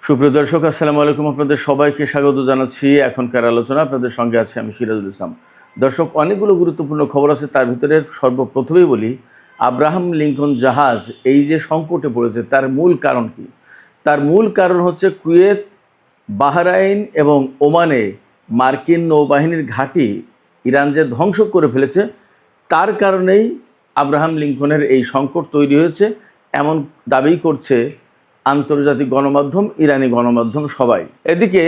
সুপ্রিয় দর্শক, আসসালামু আলাইকুম। আপনাদের সবাইকে স্বাগত জানাচ্ছি এখনকার আলোচনা। আপনাদের সঙ্গে আছি আমি সিরাজুল ইসলাম। দর্শক, অনেকগুলো গুরুত্বপূর্ণ খবর আছে, তার ভিতরে সর্বপ্রথমেই বলি, আব্রাহাম লিঙ্কন জাহাজ এই যে সংকটে পড়েছে তার মূল কারণ কি? তার মূল কারণ হচ্ছে কুয়েত, বাহরাইন এবং ওমানে মার্কিন নৌবাহিনীর ঘাঁটি ইরান যে ধ্বংস করে ফেলেছে, তার কারণেই আব্রাহাম লিঙ্কনের এই সংকট তৈরি হয়েছে, এমন দাবি করছে আন্তর্জাতিক গণমাধ্যম, ইরানি গণমাধ্যম, সবাই। এদিকে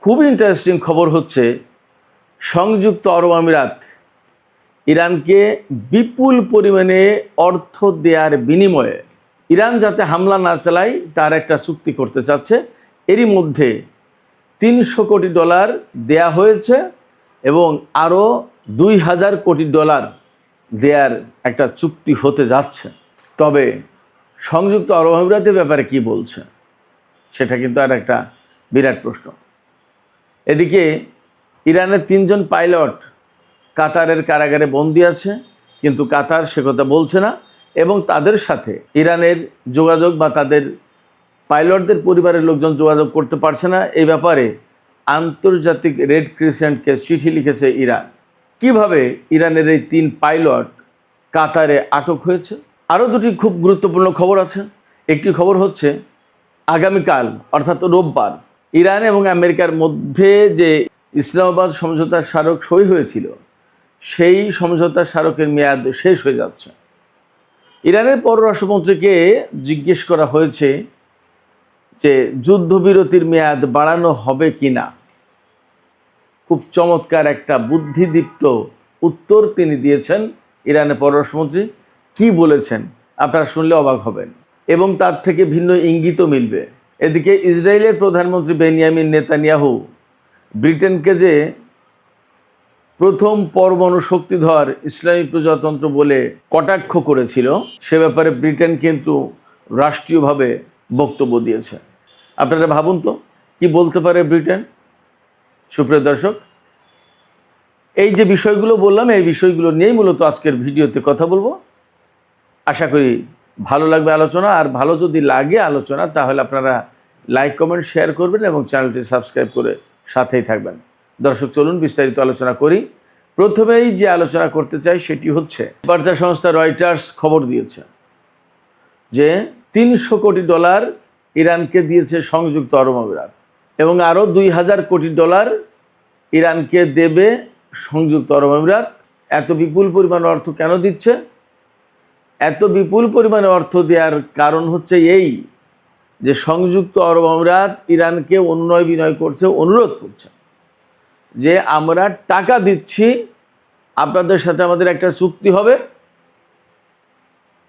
খুব ইন্টারেস্টিং খবর হচ্ছে, সংযুক্ত আরব আমিরাত ইরানকে বিপুল পরিমাণে অর্থ দেওয়ার বিনিময়ে ইরান যাতে হামলা না চালায় তার একটা চুক্তি করতে চাচ্ছে। এরই মধ্যে $300 কোটি দেয়া হয়েছে এবং আরও $2000 কোটি দেওয়ার একটা চুক্তি হতে যাচ্ছে। তবে সংযুক্ত আরব আমিরাতের ব্যাপারে কি বলছে সেটা কিন্তু আর একটা বিরাট প্রশ্ন। এদিকে ইরানের 3 জন পাইলট কাতারের কারাগারে বন্দী আছে, কিন্তু কাতার সে কথা বলছে না এবং তাদের সাথে ইরানের যোগাযোগ বা তাদের পাইলটদের পরিবারের লোকজন যোগাযোগ করতে পারছে না। এই ব্যাপারে আন্তর্জাতিক রেড ক্রিসেন্টকে চিঠি লিখেছে ইরান। কিভাবে ইরানের এই 3 পাইলট কাতারে আটক হয়েছে? আরও দুটি খুব গুরুত্বপূর্ণ খবর আছে। একটি খবর হচ্ছে, আগামীকাল অর্থাৎ রোববার ইরান এবং আমেরিকার মধ্যে যে ইসলামাবাদ সমঝোতার স্মারক সই হয়েছিল, সেই সমঝোতার স্মারকের মেয়াদ শেষ হয়ে যাচ্ছে। ইরানের পররাষ্ট্রমন্ত্রীকে জিজ্ঞেস করা হয়েছে যে যুদ্ধবিরতির মেয়াদ বাড়ানো হবে কি না। খুব চমৎকার একটা বুদ্ধিদীপ্ত উত্তর তিনি দিয়েছেন। ইরানের পররাষ্ট্রমন্ত্রী কি বলেছেন আপনারা শুনলে অবাক হবেন এবং তার থেকে ভিন্ন ইঙ্গিতও মিলবে। এদিকে ইসরায়েলের প্রধানমন্ত্রী বেনিয়ামিন নেতানিয়াহু ব্রিটেনকে যে প্রথম পরমাণু শক্তিধর ইসলামী প্রজাতন্ত্র বলে কটাক্ষ করেছিল, সে ব্যাপারে ব্রিটেন কিন্তু রাষ্ট্রীয়ভাবে বক্তব্য দিয়েছে। আপনারা ভাবুন তো কি বলতে পারে ব্রিটেন। সুপ্রিয় দর্শক, এই যে বিষয়গুলো বললাম, এই বিষয়গুলো নিয়েই মূলত আজকের ভিডিওতে কথা বলবো। আশা করি ভালো লাগবে আলোচনা, আর ভালো যদি লাগে আলোচনা তাহলে আপনারা লাইক, কমেন্ট, শেয়ার করবেন এবং চ্যানেলটি সাবস্ক্রাইব করে সাথেই থাকবেন। দর্শক, চলুন বিস্তারিত আলোচনা করি। প্রথমেই যে আলোচনা করতে চাই সেটি হচ্ছে, বার্তা সংস্থা রয়টার্স খবর দিয়েছে যে $300 কোটি ইরানকে দিয়েছে সংযুক্ত আরব আমিরাত এবং আরও $2000 কোটি ইরানকে দেবে সংযুক্ত আরব আমিরাত। এত বিপুল পরিমাণ অর্থ কেন দিচ্ছে? এত বিপুল পরিমাণে অর্থ দেওয়ার কারণ হচ্ছে এই যে সংযুক্ত আরব আমিরাত ইরানকে উন্নয় বিনয় করছে, অনুরোধ করছে যে আমরা টাকা দিচ্ছি, আপনাদের সাথে আমাদের একটা চুক্তি হবে,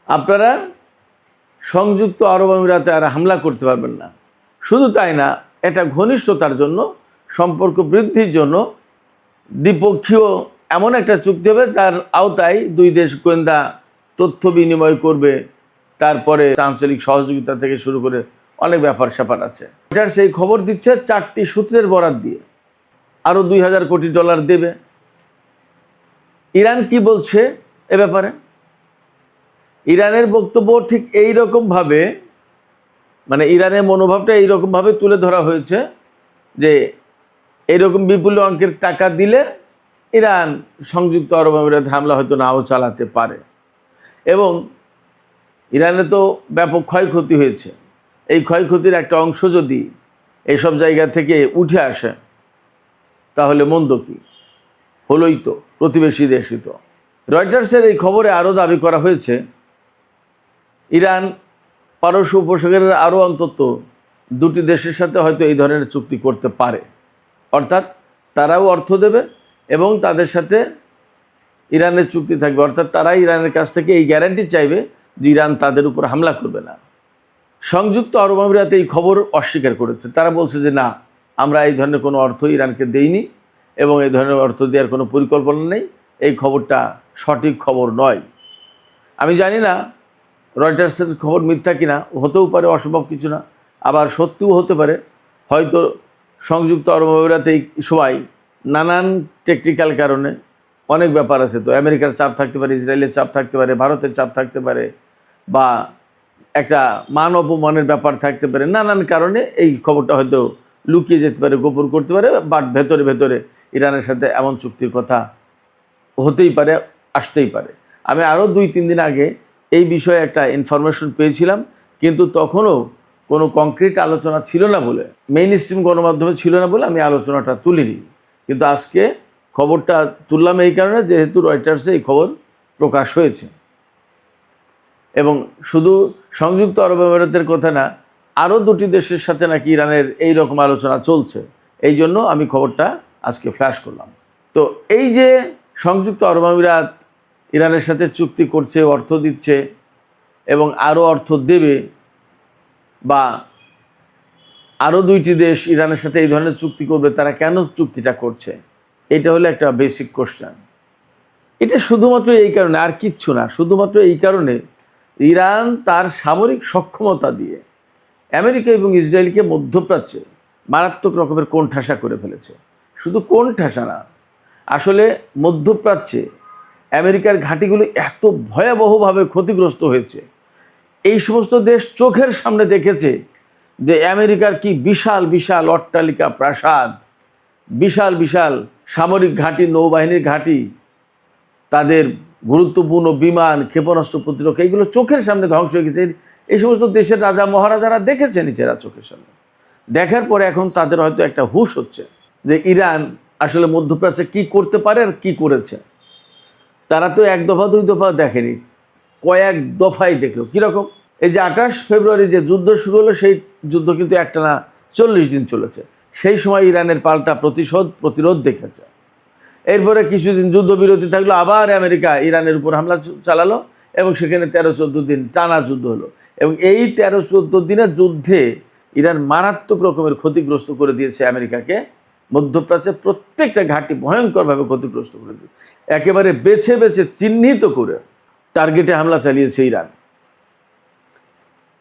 আপনারা সংযুক্ত আরব আমিরাতে আর হামলা করতে পারবেন না। শুধু তাই না, এটা ঘনিষ্ঠতার জন্য, সম্পর্ক বৃদ্ধির জন্য দ্বিপক্ষীয় এমন একটা চুক্তি হবে যার আওতায় 2 দেশ গোয়েন্দা তথ্য বিনিময় করবে, তারপরে আঞ্চলিক সহযোগিতা থেকে শুরু করে অনেক ব্যাপার স্যাপার আছে। এটার সেই খবর দিচ্ছে 4টি সূত্রের বরাত দিয়ে আরও $2000 কোটি দেবে। ইরান কি বলছে এ ব্যাপারে? ইরানের বক্তব্য ঠিক এই রকমভাবে, মানে ইরানের মনোভাবটা এইরকমভাবে তুলে ধরা হয়েছে যে এইরকম বিপুল অঙ্কের টাকা দিলে ইরান সংযুক্ত আরব আমিরাত হামলা হয়তো নাও চালাতে পারে এবং ইরানে তো ব্যাপক ক্ষয়ক্ষতি হয়েছে। এই ক্ষয়ক্ষতির একটা অংশ যদি এইসব জায়গা থেকে উঠে আসে তাহলে মন্দ কি? হলোই তো, প্রতিবেশী দেশই তো। রয়টার্সের এই খবরে আরও দাবি করা হয়েছে, ইরান পারস্য উপসাগরের আরও অন্তত 2টি দেশের সাথে হয়তো এই ধরনের চুক্তি করতে পারে, অর্থাৎ তারাও অর্থ দেবে এবং তাদের সাথে ইরানের চুক্তি থাকবে, অর্থাৎ তারা ইরানের কাছ থেকে এই গ্যারান্টি চাইবে যে ইরান তাদের উপর হামলা করবে না। সংযুক্ত আরব আমিরাত এই খবর অস্বীকার করেছে। তারা বলছে যে না, আমরা এই ধরনের কোনো অর্থ ইরানকে দেইনি এবং এই ধরনের অর্থ দেওয়ার কোনো পরিকল্পনা নেই, এই খবরটা সঠিক খবর নয়। আমি জানি না রয়টার্সের খবর মিথ্যা কিনা, হতেও পারে, অসম্ভব কিছু না, আবার সত্যিও হতে পারে। হয়তো সংযুক্ত আরব আমিরাত এই সময় নানান টেকনিক্যাল কারণে অনেক ব্যাপার আছে, তো আমেরিকার চাপ থাকতে পারে, ইসরায়েলের চাপ থাকতে পারে, ভারতের চাপ থাকতে পারে, বা একটা মান অপমানের ব্যাপার থাকতে পারে, নানান কারণে এই খবরটা হয়তো লুকিয়ে যেতে পারে, গোপন করতে পারে, বাট ভেতরে ভেতরে ইরানের সাথে এমন চুক্তির কথা হতেই পারে, আসতেই পারে। আমি আরও 2-3 দিন আগে এই বিষয়ে একটা ইনফরমেশন পেয়েছিলাম, কিন্তু তখনও কোনো কংক্রিট আলোচনা ছিল না বলে, মেইন স্ট্রিম গণমাধ্যমে ছিল না বলে আমি আলোচনাটা তুলিনি। কিন্তু আজকে খবরটা তুললাম এই কারণে, যেহেতু রয়টার্সে এই খবর প্রকাশ হয়েছে। এবং শুধু সংযুক্ত আরব আমিরাতের কথা না, আরও 2টি দেশের সাথে নাকি ইরানের এই রকম আলোচনা চলছে। এই জন্য আমি খবরটা আজকে ফ্ল্যাশ করলাম। তো এই যে সংযুক্ত আরব আমিরাত ইরানের সাথে চুক্তি করছে, অর্থ দিচ্ছে এবং আরও অর্থ দেবে, বা আরও 2টি দেশ ইরানের সাথে এই ধরনের চুক্তি করবে, তারা কেন চুক্তিটা করছে? এটা হলো একটা বেসিক কোশ্চেন। এটা শুধুমাত্র এই কারণে, আর কিচ্ছু না, শুধুমাত্র এই কারণে ইরান তার সামরিক সক্ষমতা দিয়ে আমেরিকা এবং ইসরায়েলকে মধ্যপ্রাচ্যে মারাত্মক রকমের কোণঠাসা করে ফেলেছে। শুধু কোণঠাসা না, আসলে মধ্যপ্রাচ্যে আমেরিকার ঘাঁটিগুলো এত ভয়াবহভাবে ক্ষতিগ্রস্ত হয়েছে। এই সমস্ত দেশ চোখের সামনে দেখেছে যে আমেরিকার কি বিশাল বিশাল অট্টালিকা, প্রাসাদ, বিশাল বিশাল সামরিক ঘাঁটি, নৌবাহিনীর ঘাঁটি, তাদের গুরুত্বপূর্ণ বিমান, ক্ষেপণাস্ত্র প্রতিরক্ষা, এগুলো চোখের সামনে ধ্বংস হয়ে গেছে। এই সমস্ত দেশের রাজা মহারাজারা দেখেছে নিজেরা চোখের সামনে। দেখার পরে এখন তাদের হয়তো একটা হুঁশ হচ্ছে যে ইরান আসলে মধ্যপ্রাচ্যে কি করতে পারে আর কি করেছে। তারা তো 1 দফা 2 দফা দেখেনি, কয়েক দফাই দেখলো। কীরকম? এই যে 28 ফেব্রুয়ারি যে যুদ্ধ শুরু হলো, সেই যুদ্ধ কিন্তু একটানা 40 দিন চলেছে। সেই সময় ইরানের পাল্টা প্রতিরোধ দেখেছে। এরপরে কিছুদিন যুদ্ধবিরতি থাকলো, আবার আমেরিকা ইরানের উপর হামলা চালালো এবং সেখানে 13-14 দিন টানা যুদ্ধ হলো। এবং এই 13-14 দিনের যুদ্ধে ইরান মারাত্মক রকমের ক্ষতিগ্রস্ত করে দিয়েছে আমেরিকাকে। মধ্যপ্রাচ্যের প্রত্যেকটা ঘাঁটি ভয়ঙ্করভাবে ক্ষতিগ্রস্ত করে দিয়েছে। একেবারে বেছে বেছে চিহ্নিত করে টার্গেটে হামলা চালিয়েছে ইরান।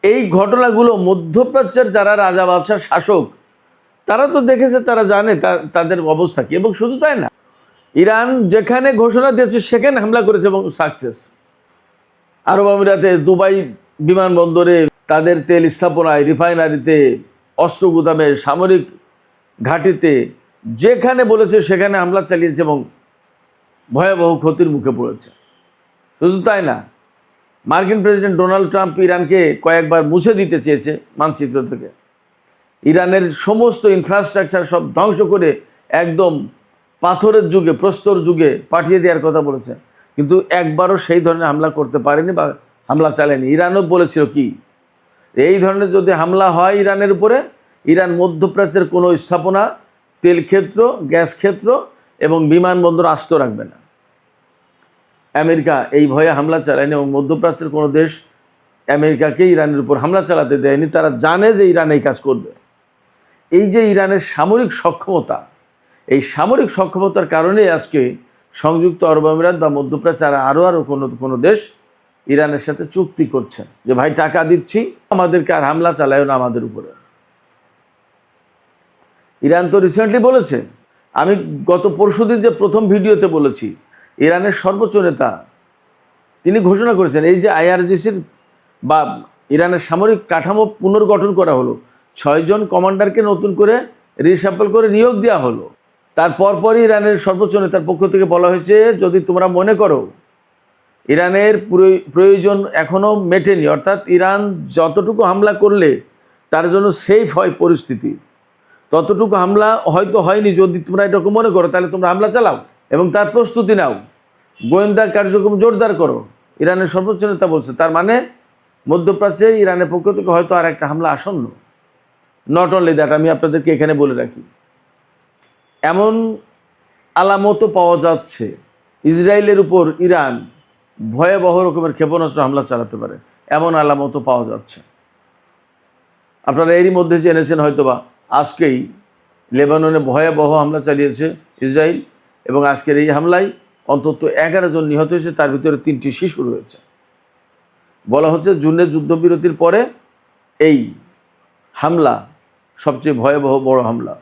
এই ঘটনাগুলো মধ্যপ্রাচ্যের যারা রাজা বাদশাহ শাসক, তারা তো দেখেছে, তারা জানে তাদের অবস্থা কি। এবং শুধু তাই না, ইরান যেখানে ঘোষণা দিয়েছে সেখানে হামলা করেছে এবং সাকসেস। আরব আমিরাতে দুবাই বিমানবন্দরে, তাদের তেল স্থাপনায়, রিফাইনারিতে, অস্ত্র গুদামে, সামরিক ঘাঁটিতে, যেখানে বলেছে সেখানে হামলা চালিয়েছে এবং ভয়াবহ ক্ষতির মুখে পড়েছে। শুধু তাই না, মার্কিন প্রেসিডেন্ট ডোনাল্ড ট্রাম্প ইরানকে কয়েকবার মুছে দিতে চেয়েছে মানচিত্র থেকে। ইরানের সমস্ত ইনফ্রাস্ট্রাকচার সব ধ্বংস করে একদম পাথরের যুগে, প্রস্তর যুগে পাঠিয়ে দেওয়ার কথা বলেছে, কিন্তু একবারও সেই ধরনের হামলা করতে পারেনি বা হামলা চালায়নি। ইরানও বলেছিল কি, এই ধরনের যদি হামলা হয় ইরানের উপরে, ইরান মধ্যপ্রাচ্যের কোনো স্থাপনা, তেল ক্ষেত্র, গ্যাস ক্ষেত্র এবং বিমানবন্দর আস্ত রাখবে না। আমেরিকা এই ভয়ে হামলা চালায়নি এবং মধ্যপ্রাচ্যের কোনো দেশ আমেরিকাকে ইরানের উপর হামলা চালাতে দেয়নি। তারা জানে যে ইরান এই কাজ করবে। এই যে ইরানের সামরিক সক্ষমতা, এই সামরিক সক্ষমতার কারণে আজকে সংযুক্ত আরব আমিরাত বা মধ্যপ্রাচ্যের আরও কোনো দেশ ইরানের সাথে চুক্তি করছে যে ভাই টাকা দিচ্ছি, আমাদেরকে আর হামলা চালায়ও না আমাদের উপরে। ইরান তো রিসেন্টলি বলেছে, আমি গত পরশুদিন যে প্রথম ভিডিওতে বলেছি, ইরানের সর্বোচ্চ নেতা তিনি ঘোষণা করেছেন এই যে IRGCর বা ইরানের সামরিক কাঠামো পুনর্গঠন করা হলো, 6 জন কমান্ডারকে নতুন করে রিশাফল করে নিয়োগ দেওয়া হলো। তার পরপরই ইরানের সর্বোচ্চ নেতার পক্ষ থেকে বলা হয়েছে, যদি তোমরা মনে করো ইরানের প্রয়োজন এখনও মেটেনি, অর্থাৎ ইরান যতটুকু হামলা করলে তার জন্য সেফ হয় পরিস্থিতি, ততটুকু হামলা হয়তো হয়নি, যদি তোমরা এরকম মনে করো তাহলে তোমরা হামলা চালাও এবং তার প্রস্তুতি নাও, গোয়েন্দা কার্যক্রম জোরদার করো। ইরানের সর্বোচ্চ নেতা বলছে, তার মানে মধ্যপ্রাচ্যে ইরানের পক্ষ থেকে হয়তো আর একটা হামলা আসন্ন। নট অনলি দ্যাট, আমি আপনাদেরকে এখানে বলে রাখি, এমন আলামতও পাওয়া যাচ্ছে ইসরায়েলের উপর ইরান ভয়াবহ রকমের ক্ষেপণাস্ত্র হামলা চালাতে পারে, এমন আলামতও পাওয়া যাচ্ছে। আপনারা এরই মধ্যে জেনেছেন হয়তোবা, আজকেই লেবাননে ভয়াবহ হামলা চালিয়েছে ইসরায়েল এবং আজকের এই হামলায় অন্তত 11 জন নিহত হয়েছে, তার ভিতরে 3টি শিশু রয়েছে। বলা হচ্ছে জুনের যুদ্ধবিরতির পরে এই হামলা সবচেয়ে ভয়াবহ বড় হামলা।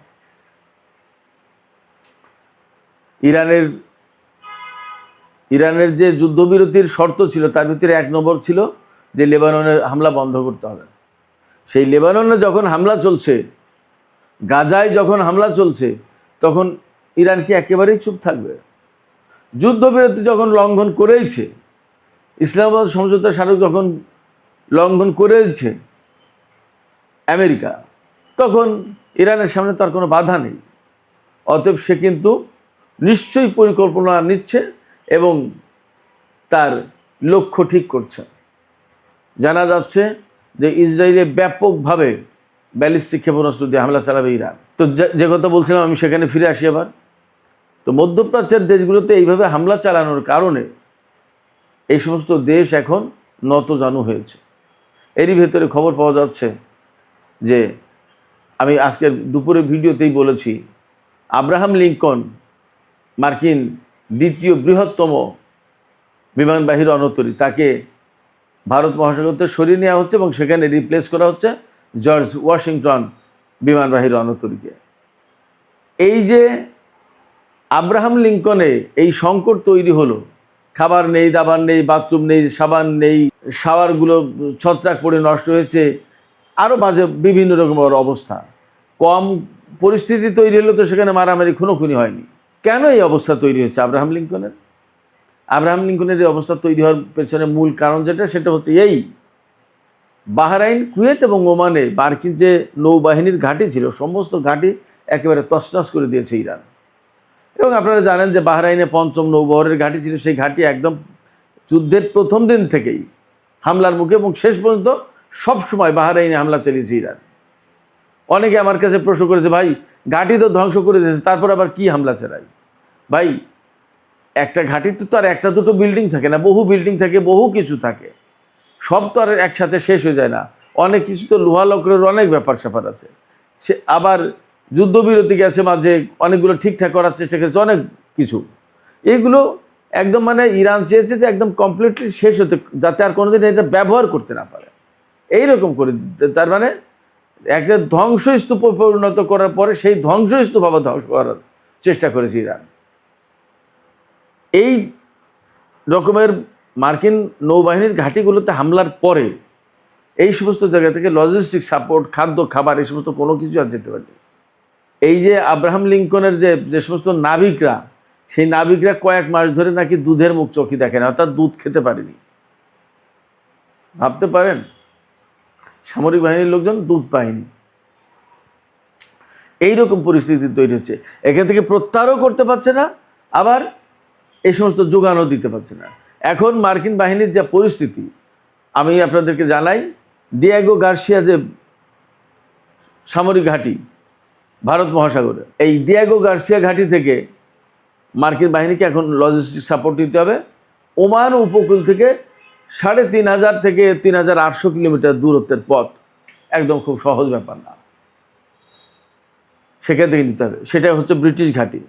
ইরানের যে যুদ্ধবিরতির শর্ত ছিল তার ভিতরে 1 নম্বর ছিল যে লেবাননে হামলা বন্ধ করতে হবে। সেই লেবাননে যখন হামলা চলছে, গাজায় যখন হামলা চলছে, তখন ইরান কি একেবারেই চুপ থাকবে? যুদ্ধবিরতি যখন লঙ্ঘন করেইছে, ইসলামাবাদ সমঝোতা স্মারক যখন লঙ্ঘন করেছে আমেরিকা, তখন ইরানের সামনে তার কোনো বাধা নেই। অতএব সে কিন্তু নিশ্চয়ই পরিকল্পনা নিচ্ছে এবং তার লক্ষ্য ঠিক করছে। জানা যাচ্ছে যে ইসরায়েলে ব্যাপকভাবে ব্যালিস্টিক ক্ষেপণাস্ত্র দিয়ে হামলা চালাবে ইরান। তো যে কথা বলছিলাম আমি, সেখানে ফিরে আসি আবার। তো মধ্যপ্রাচ্যের দেশগুলোতে এইভাবে হামলা চালানোর কারণে এই সমস্ত দেশ এখন নতজানু হয়েছে। এরই ভেতরে খবর পাওয়া যাচ্ছে যে, আমি আজকের দুপুরে ভিডিওতেই বলেছি, আব্রাহাম লিঙ্কন মার্কিন দ্বিতীয় বৃহত্তম বিমানবাহী রণতরী, তাকে ভারত মহাসাগরতে সরিয়ে নেওয়া হচ্ছে এবং সেখানে রিপ্লেস করা হচ্ছে জর্জ ওয়াশিংটন বিমানবাহী রণতরীকে। এই যে আব্রাহাম লিঙ্কনে এই সংকট তৈরি হলো, খাবার নেই, দাবার নেই, বাথরুম নেই, সাবান নেই, শাওয়ারগুলো ছত্রাক পড়ে নষ্ট হয়েছে, আরও বাজে বিভিন্ন রকমের অবস্থা। কম পরিস্থিতি তৈরি হলো তো সেখানে মারামারি খুনোখুনি হয়নি। কেন এই অবস্থা তৈরি হয়েছে আব্রাহাম লিঙ্কনের? আব্রাহাম লিঙ্কনের এই অবস্থা তৈরি হওয়ার পেছনে মূল কারণ সেটা হচ্ছে এই, বাহরাইন, কুয়েত এবং ওমানে মার্কিন যে নৌবাহিনীর ঘাঁটি ছিল, সমস্ত ঘাঁটি একেবারে তছনছ করে দিয়েছে ইরান। এবং আপনারা জানেন যে বাহরাইনে ৫ম নৌবহরের ঘাঁটি ছিল, সেই ঘাঁটি একদম যুদ্ধের প্রথম দিন থেকেই হামলার মুখে এবং শেষ পর্যন্ত সবসময় বাহরাইনে হামলা চালিয়েছে ইরান। অনেকে আমার কাছে প্রশ্ন করেছে, ভাই ঘাঁটি তো ধ্বংস করে দিয়েছে, তারপর আবার কি হামলা চালাই? ভাই, একটা ঘাঁটিতে তো আর একটা দুটো বিল্ডিং থাকে না, বহু বিল্ডিং থাকে, বহু কিছু থাকে, সব তো আর একসাথে শেষ হয়ে যায় না। অনেক কিছু তো লোহা লক্করের অনেক ব্যাপার স্যাপার আছে। সে আবার যুদ্ধবিরতি গেছে মাঝে, অনেকগুলো ঠিকঠাক করার চেষ্টা করেছে, অনেক কিছু। এইগুলো একদম মানে ইরান চেয়েছে যে একদম কমপ্লিটলি শেষ হতে, যাতে আর কোনোদিন এটা ব্যবহার করতে না পারে, এইরকম করে দিতে। তার মানে একটা ধ্বংসস্তূপে পরিণত করার পরে সেই ধ্বংসস্তূপ আবার ধ্বংস করার চেষ্টা করেছে ইরান। এই রকমের মার্কিন নৌবাহিনীর ঘাঁটিগুলোতে হামলার পরে এই সমস্ত জায়গা থেকে লজিস্টিক সাপোর্ট, খাদ্য, খাবার, এই সমস্ত কোনো কিছু আর যেতে পারেনি। এই যে আব্রাহাম লিঙ্কনের যে সমস্ত নাবিকরা, সেই নাবিকরা কয়েক মাস ধরে নাকি দুধের মুখ চোখে দেখে না, অর্থাৎ দুধ খেতে পারেনি। ভাবতে পারেন, সামরিক বাহিনীর লোকজন দুধ পায়নি। এইরকম পরিস্থিতি তৈরি হচ্ছে। এখান থেকে প্রত্যাহারও করতে পারছে না, আবার এই সমস্ত যোগানও দিতে পারছে না। এখন মার্কিন বাহিনীর যা পরিস্থিতি, আমি আপনাদেরকে জানাই, দিয়েগো গার্সিয়া যে সামরিক ঘাঁটি ভারত মহাসাগরে, এই দিয়েগো গার্সিয়া ঘাঁটি থেকে মার্কিন বাহিনীকে এখন লজিস্টিক সাপোর্ট দিতে হবে। ওমান উপকূল থেকে ৩,৫০০ থেকে ৩,৮০০ কিলোমিটার দূরত্বের পথ, একদম খুব সহজ ব্যাপার না, সেখান থেকে নিতে হবে। সেটা হচ্ছে ব্রিটিশ ঘাঁটি।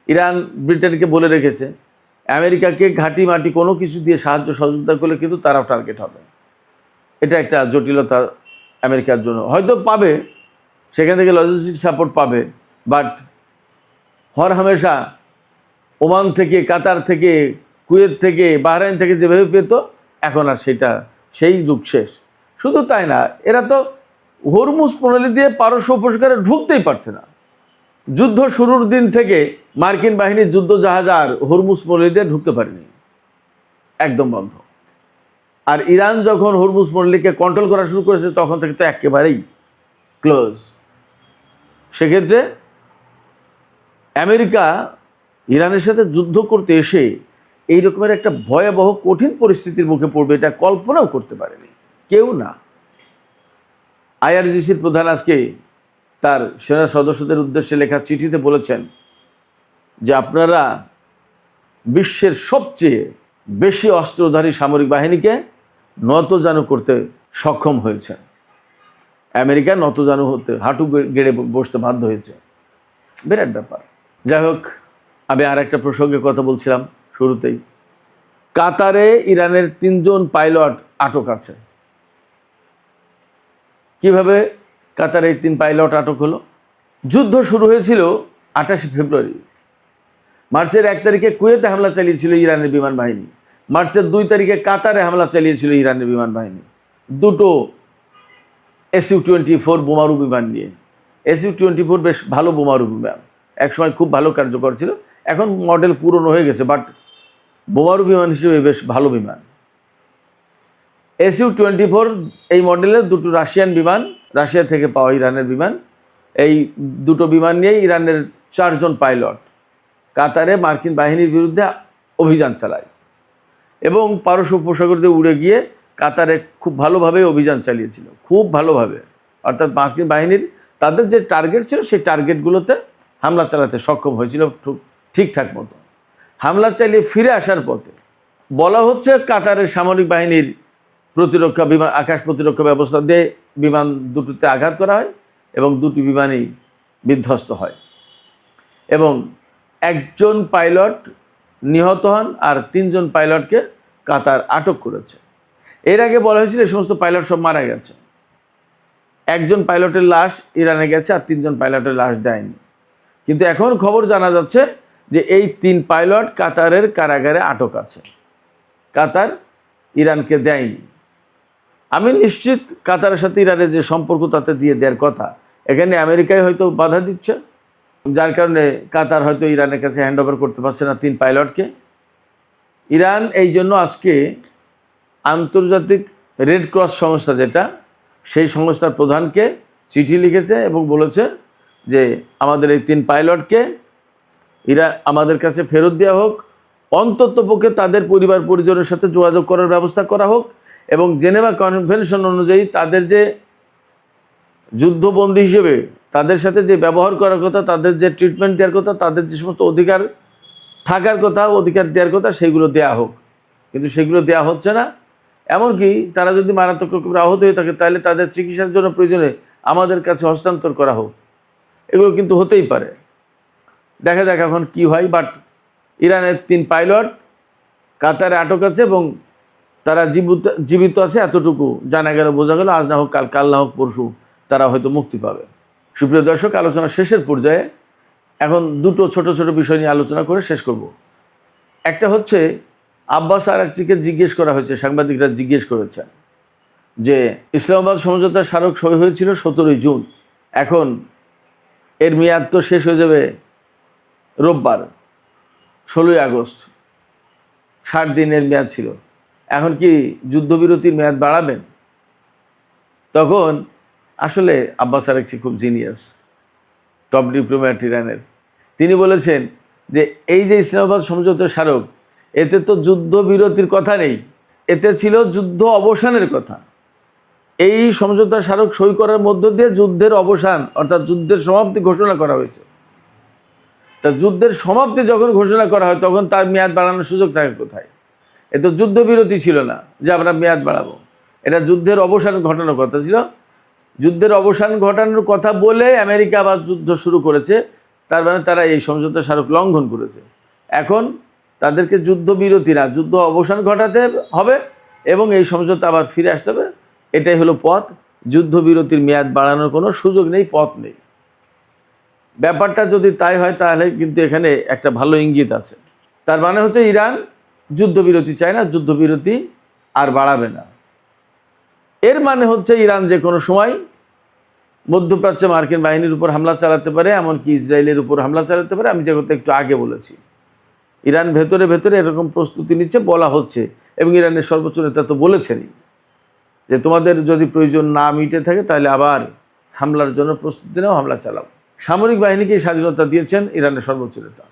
ইরান ব্রিটেনকে বলে রেখেছে, আমেরিকাকে ঘাঁটি মাটি কোনো কিছু দিয়ে সাহায্য সহযোগিতা করলে কিন্তু তারাও টার্গেট হবে। এটা একটা জটিলতা আমেরিকার জন্য। হয়তো পাবে, সেখান থেকে লজিস্টিক সাপোর্ট পাবে, বাট হর হামেশা ওমান থেকে, কাতার থেকে, কুয়েত থেকে, বাহরাইন থেকে যেভাবে পেত, এখন আর সেই যুগ শেষ। শুধু তাই না, এরা তো হরমুজ প্রণালী দিয়ে পারস্য উপসাগরে ঢুকতেই পারছে না। যুদ্ধ শুরুর দিন থেকে মার্কিন বাহিনীর যুদ্ধ জাহাজ আর হরমুজ প্রণালী দিয়ে ঢুকতে পারেনি, একদম বন্ধ। আর ইরান যখন হরমুজ প্রণালীকে কন্ট্রোল করা শুরু করেছে, তখন থেকে তো একেবারেই ক্লোজ। সেক্ষেত্রে আমেরিকা ইরানের সাথে যুদ্ধ করতে এসে এই রকমের একটা ভয়াবহ কঠিন পরিস্থিতির মুখে পড়বে, এটা কল্পনাও করতে পারেনি কেউ না। আইআরজিসির প্রধান আজকে তার সেনা সদস্যদের উদ্দেশ্যে লেখা চিঠিতে বলেছেন যে আপনারা বিশ্বের সবচেয়ে বেশি অস্ত্রধারী সামরিক বাহিনীকে নতজানু করতে সক্ষম হয়েছে। আমেরিকা নতজানু হতে, হাঁটু গেড়ে বসতে বাধ্য হয়েছে। বিরাট ব্যাপার। যাই হোক, আমি আর একটা প্রসঙ্গে কথা বলছিলাম শুরুতেই। কাতারে ইরানের ৩ জন পাইলট আটক আছে। কিভাবে কাতারে এই ৩ পাইলট আটক হলো? যুদ্ধ শুরু হয়েছিল ২৮ ফেব্রুয়ারি। মার্চের ১ তারিখে কুয়েতে হামলা চালিয়েছিল ইরানের বিমান বাহিনী। মার্চের ২ তারিখে কাতারে হামলা চালিয়েছিল ইরানের বিমান বাহিনী। দুটো SU-24 বোমারু বিমান নিয়ে। SU-24 বেশ ভালো বোমারু বিমান, একসময় খুব ভালো কার্যকর ছিল, এখন মডেল পুরনো হয়ে গেছে, বাট বোমারু বিমান হিসেবে বেশ ভালো বিমান। SU-24 এই মডেলের দুটো রাশিয়ান বিমান, রাশিয়া থেকে পাওয়া ইরানের বিমান, এই দুটো বিমান নিয়েই ইরানের 4 জন পাইলট কাতারে মার্কিন বাহিনীর বিরুদ্ধে অভিযান চালায় এবং পারস্য উপসাগর দিয়ে উড়ে গিয়ে কাতারে খুব ভালোভাবে অভিযান চালিয়েছিল, খুব ভালোভাবে। অর্থাৎ মার্কিন বাহিনীর তাদের যে টার্গেট ছিল সেই টার্গেটগুলোতে হামলা চালাতে সক্ষম হয়েছিল ঠিকঠাক মতো। হামলা চালিয়ে ফিরে আসার পথে বলা হচ্ছে কাতারের সামরিক বাহিনীর প্রতিরক্ষা বিমান, আকাশ প্রতিরক্ষা ব্যবস্থা দিয়ে বিমান দুটোতে আঘাত করা হয় এবং দুটি বিমানই বিধ্বস্ত হয় এবং 1 জন পাইলট নিহত হন আর 3 জন পাইলটকে কাতার আটক করেছে। এর আগে বলা হয়েছিল এই সমস্ত পাইলট সব মারা গেছে, 1 জন পাইলটের লাশ ইরানে গেছে আর 3 জন পাইলটের লাশ দেয়নি। কিন্তু এখন খবর জানা যাচ্ছে যে এই 3 পাইলট কাতারের কারাগারে আটক আছে, কাতার ইরানকে দেয়নি। আমি নিশ্চিত কাতারের সাথে ইরানের যে সম্পর্ক তাতে দিয়ে দেওয়ার কথা, এখানে আমেরিকায় হয়তো বাধা দিচ্ছে, যার কারণে কাতার হয়তো ইরানের কাছে হ্যান্ড ওভার করতে পারছে না 3 পাইলটকে। ইরান এই জন্য আজকে আন্তর্জাতিক রেড ক্রস সংস্থা, যেটা সেই সংস্থার প্রধানকে চিঠি লিখেছে এবং বলেছে যে আমাদের এই 3 পাইলটকে আমাদের কাছে ফেরত দেওয়া হোক, অন্ততপক্ষে তাদের পরিবার পরিজনের সাথে যোগাযোগ করার ব্যবস্থা করা হোক এবং জেনেভা কনভেনশন অনুযায়ী তাদের যে যুদ্ধবন্দী হিসেবে তাদের সাথে যে ব্যবহার করার কথা, তাদের যে ট্রিটমেন্ট দেওয়ার কথা, তাদের যে সমস্ত অধিকার থাকার কথা, অধিকার দেওয়ার কথা, সেগুলো দেয়া হোক। কিন্তু সেগুলো দেয়া হচ্ছে না। এমনকি তারা যদি মারাত্মক রকমের আহত হয়ে থাকে তাহলে তাদের চিকিৎসার জন্য প্রয়োজনে আমাদের কাছে হস্তান্তর করা হোক। এগুলো কিন্তু হতেই পারে, দেখা যাক এখন কি হয়। বাট ইরানের 3 পাইলট কাতারে আটক আছে এবং তারা জীবিত আছে এতটুকু জানা গেল, বোঝা গেল। আজ না হোক কাল, কাল না হোক পরশু তারা হয়তো মুক্তি পাবে। সুপ্রিয় দর্শক, আলোচনা শেষের পর্যায়ে, এখন দুটো ছোট ছোট বিষয় নিয়ে আলোচনা করে শেষ করব। একটা হচ্ছে আব্বাস আরাকচিকে জিজ্ঞেস করা হয়েছে, সাংবাদিকরা জিজ্ঞেস করেছেন যে ইসলামাবাদ সমঝোতার স্মারক সই হয়েছিল 17 জুন, এখন এর মেয়াদ তো শেষ হয়ে যাবে রোববার 16 আগস্ট, 60 দিনের মেয়াদ ছিল, এখন কি যুদ্ধবিরতির মেয়াদ বাড়াবেন? তখন আসলে আব্বাস আরাকচি খুব জিনিয়াস, টপ ডিপ্লোম্যাট ইরানের, তিনি বলেছেন যে এই যে ইসলামাবাদ সমঝোতার স্মারক, এতে তো যুদ্ধবিরতির কথা নেই, এতে ছিল যুদ্ধ অবসানের কথা। এই সমঝোতার স্মারক সই করার মধ্য দিয়ে যুদ্ধের অবসান অর্থাৎ যুদ্ধের সমাপ্তি ঘোষণা করা হয়েছে। তা যুদ্ধের সমাপ্তি যখন ঘোষণা করা হয় তখন তার মেয়াদ বাড়ানোর সুযোগ থাকে কোথায়? এ তো যুদ্ধবিরতি ছিল না যে আমরা মেয়াদ বাড়াবো, এটা যুদ্ধের অবসান ঘটানোর কথা ছিল। যুদ্ধের অবসান ঘটানোর কথা বলে আমেরিকা আবার যুদ্ধ শুরু করেছে, তার মানে তারা এই সমঝোতার স্মারক লঙ্ঘন করেছে। এখন তাদেরকে যুদ্ধবিরতি না, যুদ্ধ অবসান ঘটাতে হবে এবং এই সমঝোতা আবার ফিরে আসতে হবে। এটাই হলো পথ, যুদ্ধবিরতির মেয়াদ বাড়ানোর কোনো সুযোগ নেই, পথ নেই। ব্যাপারটা যদি তাই হয় তাহলে কিন্তু এখানে একটা ভালো ইঙ্গিত আছে। তার মানে হচ্ছে ইরান যুদ্ধবিরতি চায় না, যুদ্ধবিরতি আর বাড়াবে না। এর মানে হচ্ছে ইরান যে কোনো সময় মধ্যপ্রাচ্যে মার্কিন বাহিনীর উপর হামলা চালাতে পারে, এমনকি ইসরায়েলের উপর হামলা চালাতে পারে। আমি যে কথা একটু আগে বলেছি, ইরান ভেতরে ভেতরে এরকম প্রস্তুতি নিচ্ছে বলা হচ্ছে এবং ইরানের সর্বোচ্চ নেতা তো বলেছেনই যে তোমাদের যদি প্রয়োজন না মিটে থাকে তাহলে আবার হামলার জন্য প্রস্তুতি নাও, হামলা চালাও। সামরিক বাহিনীকে স্বাধীনতা দিয়েছেন ইরানের সর্বোচ্চ নেতা।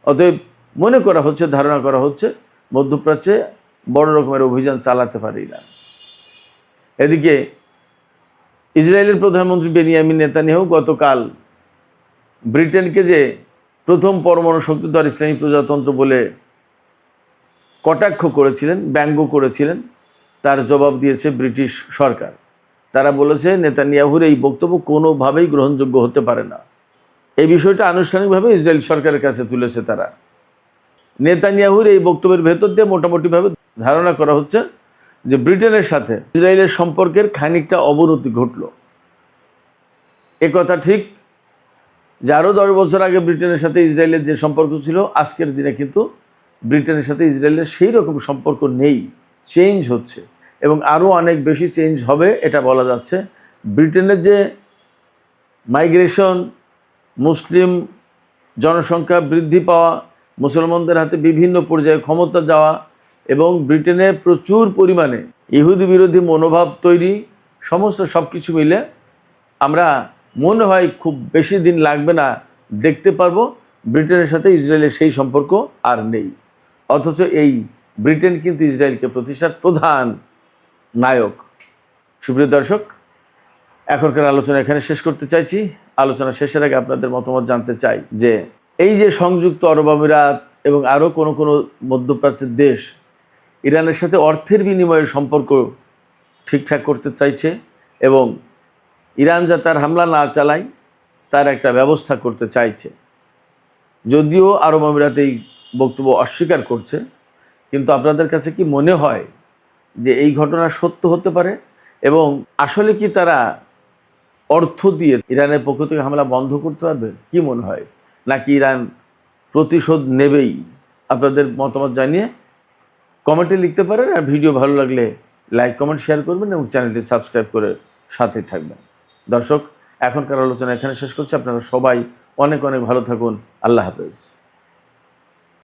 অতএব মনে করা হচ্ছে, ধারণা করা হচ্ছে মধ্যপ্রাচ্যে বড় রকমের অভিযান চালাতে পারে ইরান। এদিকে ইসরায়েলের প্রধানমন্ত্রী বেনিয়ামিন নেতানিয়াহু গতকাল ব্রিটেনকে যে প্রথম পরমাণু শক্তিধর ইসলামী প্রজাতন্ত্র বলে কটাক্ষ করেছিলেন, ব্যঙ্গ করেছিলেন, তার জবাব দিয়েছে ব্রিটিশ সরকার। তারা বলেছে নেতানিয়াহুর এই বক্তব্য কোনোভাবেই গ্রহণযোগ্য হতে পারে না। এই বিষয়টা আনুষ্ঠানিকভাবে ইসরায়েল সরকারের কাছে তুলেছে তারা। নেতানিয়াহুর এই বক্তব্যের ভেতর দিয়ে মোটামুটিভাবে ধারণা করা হচ্ছে যে ব্রিটেনের সাথে ইসরায়েলের সম্পর্কের খানিকটা অবনতি ঘটল। কথা ঠিক যে আরও 10 বছর আগে ব্রিটেনের সাথে ইসরায়েলের যে সম্পর্ক ছিল, আজকের দিনে কিন্তু ব্রিটেনের সাথে ইসরায়েলের সেই রকম সম্পর্ক নেই, চেঞ্জ হচ্ছে। এবং আরও অনেক বেশি চেঞ্জ হবে এটা বলা যাচ্ছে। ব্রিটেনের যে মাইগ্রেশন, মুসলিম জনসংখ্যা বৃদ্ধি পাওয়া, মুসলমানদের হাতে বিভিন্ন পর্যায়ে ক্ষমতা যাওয়া এবং ব্রিটেনে প্রচুর পরিমাণে ইহুদি বিরোধী মনোভাব তৈরি, সমস্ত সব কিছু মিলে আমরা মনে হয় খুব বেশি দিন লাগবে না দেখতে পারবো ব্রিটেনের সাথে ইসরায়েলের সেই সম্পর্ক আর নেই। অথচ এই ব্রিটেন কিন্তু ইসরায়েলকে প্রতিষ্ঠার প্রধান নায়ক। সুপ্রিয় দর্শক, এখনকার আলোচনা এখানে শেষ করতে চাইছি। আলোচনা শেষের আগে আপনাদের মতামত জানতে চাই যে এই যে সংযুক্ত আরব আমিরাত এবং আরও কোনো কোনো মধ্যপ্রাচ্যের দেশ ইরানের সাথে অর্থের বিনিময়ে সম্পর্ক ঠিকঠাক করতে চাইছে এবং ইরান যা তার হামলা না চালায় তার একটা ব্যবস্থা করতে চাইছে, যদিও আরব আমিরাত এই বক্তব্য অস্বীকার করছে, কিন্তু আপনাদের কাছে কি মনে হয় যে এই ঘটনা সত্য হতে পারে এবং আসলে কি তারা অর্থ দিয়ে ইরানের পক্ষ থেকে হামলা বন্ধ করতে পারবে? কি মনে হয়, নাকি ইরান প্রতিশোধ নেবেই? আপনাদের মতামত জানিয়ে কমেন্টে লিখতে পারেন। আর ভিডিও ভালো লাগলে লাইক, কমেন্ট, শেয়ার করবেন এবং চ্যানেলটি সাবস্ক্রাইব করে সাথে থাকবেন। দর্শক, এখনকার আলোচনা এখানে শেষ করছি। আপনারা সবাই অনেক অনেক ভালো থাকুন। আল্লাহ হাফেজ।